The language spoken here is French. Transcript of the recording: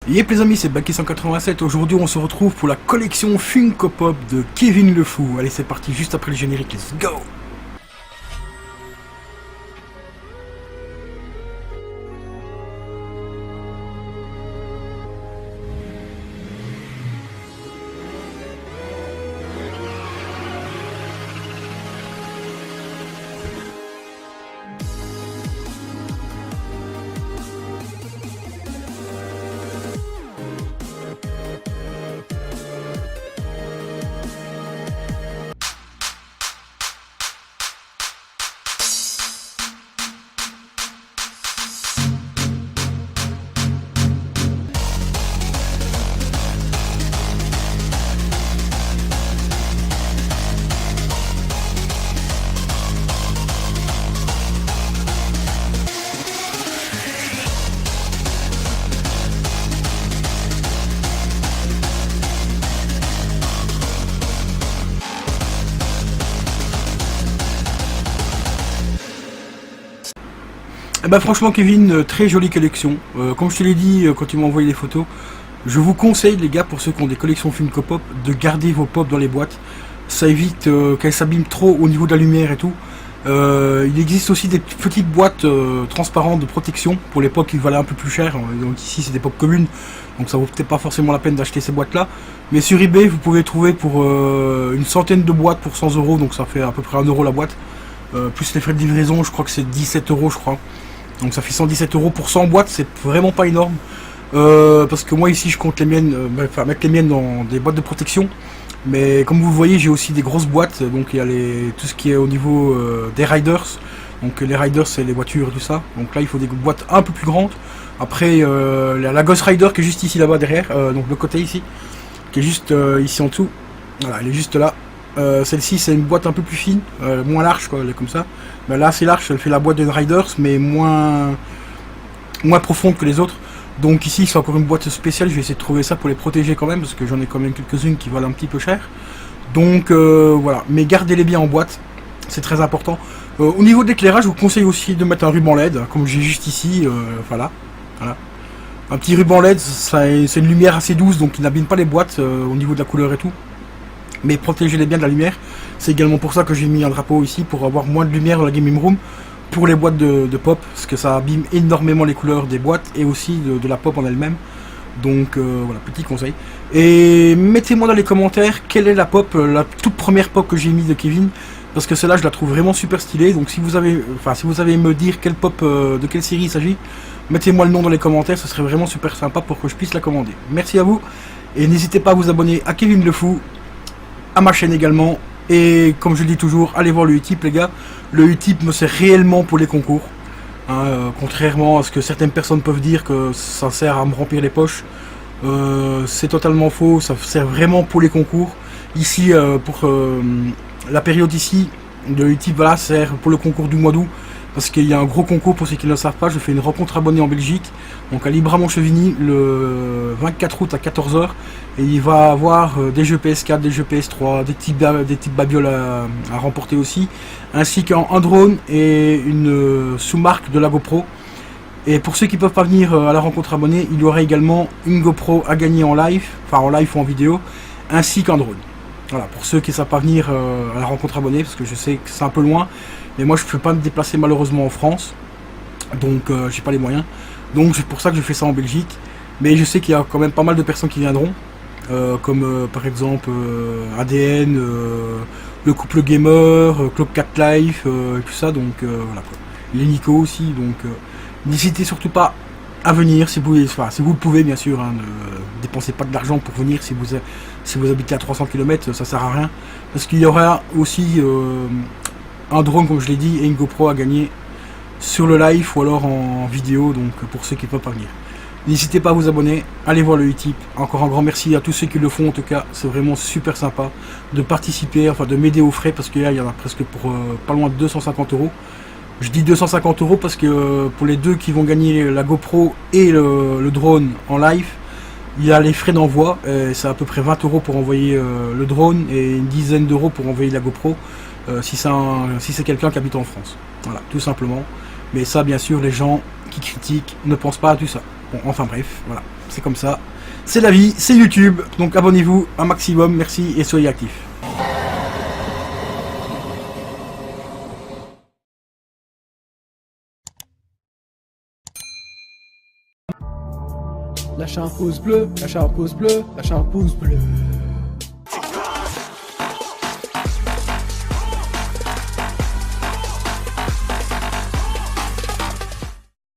Yep les amis, c'est Baki187. Aujourd'hui on se retrouve pour la collection Funko Pop de Kevin le Fou. Allez, c'est parti juste après le générique, let's go. Eh ben franchement Kevin, très jolie collection. Comme je te l'ai dit quand tu m'as envoyé les photos, je vous conseille les gars, pour ceux qui ont des collections Funko Pop, de garder vos pop dans les boîtes. Ça évite qu'elles s'abîment trop au niveau de la lumière et tout. Il existe aussi des petites boîtes transparentes de protection pour les pop qui valaient un peu plus cher. Donc ici c'est des pop communes, donc ça vaut peut-être pas forcément la peine d'acheter ces boîtes là. Mais sur eBay vous pouvez trouver pour une centaine de boîtes pour 100 €, donc ça fait à peu près 1 € la boîte. Plus les frais de livraison, je crois que c'est 17 € je crois. Donc ça fait 117 € pour 100 boîtes, c'est vraiment pas énorme. Parce que moi ici je compte les miennes, mettre les miennes dans des boîtes de protection. Mais comme vous le voyez, j'ai aussi des grosses boîtes. Donc il y a tout ce qui est au niveau des riders. Donc les riders c'est les voitures et tout ça. Donc là il faut des boîtes un peu plus grandes. Après la Ghost Rider qui est juste ici là-bas derrière, donc le côté ici, qui est juste ici en dessous. Voilà, elle est juste là. Celle-ci c'est une boîte un peu plus fine, moins large quoi, elle est comme ça. Mais là c'est large, elle fait la boîte de Riders mais moins profonde que les autres. Donc ici c'est encore une boîte spéciale, je vais essayer de trouver ça pour les protéger quand même, parce que j'en ai quand même quelques-unes qui valent un petit peu cher. Donc voilà, mais gardez-les bien en boîte, c'est très important. Au niveau de l'éclairage, je vous conseille aussi de mettre un ruban LED, comme j'ai juste ici, voilà. Un petit ruban LED, c'est une lumière assez douce, donc il n'abîme pas les boîtes au niveau de la couleur et tout. Mais protégez-les bien de la lumière. C'est également pour ça que j'ai mis un drapeau ici, pour avoir moins de lumière dans la gaming room pour les boîtes de pop, parce que ça abîme énormément les couleurs des boîtes et aussi de la pop en elle-même. Donc voilà, petit conseil. Et mettez-moi dans les commentaires quelle est la pop, la toute première pop que j'ai mis de Kevin, parce que celle-là je la trouve vraiment super stylée. Donc si vous avez me dire quelle pop, de quelle série il s'agit, mettez-moi le nom dans les commentaires, ce serait vraiment super sympa pour que je puisse la commander. Merci à vous, et n'hésitez pas à vous abonner à Kevin le Fou, à ma chaîne également. Et comme je dis toujours, allez voir le Utip les gars. Le Utip me sert réellement pour les concours, contrairement à ce que certaines personnes peuvent dire que ça sert à me remplir les poches. C'est totalement faux, ça sert vraiment pour les concours. Ici pour la période ici de Utip, voilà, sert pour le concours du mois d'août, parce qu'il y a un gros concours. Pour ceux qui ne le savent pas, je fais une rencontre abonnée en Belgique, donc à Libra-Montchevigny, le 24 août à 14 h. Et il va avoir des jeux PS4, des jeux PS3, des petites babioles à remporter aussi, ainsi qu'un drone et une sous-marque de la GoPro. Et pour ceux qui ne peuvent pas venir à la rencontre abonnée, il y aura également une GoPro à gagner en live, enfin en live ou en vidéo, ainsi qu'un drone. Voilà, pour ceux qui ne savent pas venir à la rencontre abonnée, parce que je sais que c'est un peu loin, mais moi je ne peux pas me déplacer malheureusement en France, donc j'ai pas les moyens. Donc c'est pour ça que je fais ça en Belgique, mais je sais qu'il y a quand même pas mal de personnes qui viendront. Comme par exemple ADN, le couple gamer, Club 4 Life, tout ça, donc voilà quoi. Les Nico aussi, donc n'hésitez surtout pas à venir si vous le pouvez bien sûr, hein, ne dépensez pas de l'argent pour venir. Si vous habitez à 300 km, ça sert à rien, parce qu'il y aura aussi un drone comme je l'ai dit et une GoPro à gagner sur le live ou alors en vidéo, donc pour ceux qui ne peuvent pas venir. N'hésitez pas à vous abonner, allez voir le Utip. Encore un grand merci à tous ceux qui le font, en tout cas c'est vraiment super sympa de participer, enfin de m'aider aux frais, parce que là il y en a presque pour pas loin de 250 €. Je dis 250 € parce que pour les deux qui vont gagner la GoPro et le drone en live, il y a les frais d'envoi, c'est à peu près 20 € pour envoyer le drone et une dizaine d'euros pour envoyer la GoPro, si c'est quelqu'un qui habite en France. Voilà, tout simplement. Mais ça bien sûr les gens qui critiquent ne pensent pas à tout ça. Bon, enfin bref, voilà, c'est comme ça. C'est la vie, c'est YouTube, donc abonnez-vous un maximum, merci et soyez actifs. Lâchez un pouce bleu, lâchez un pouce bleu, lâchez un pouce bleu.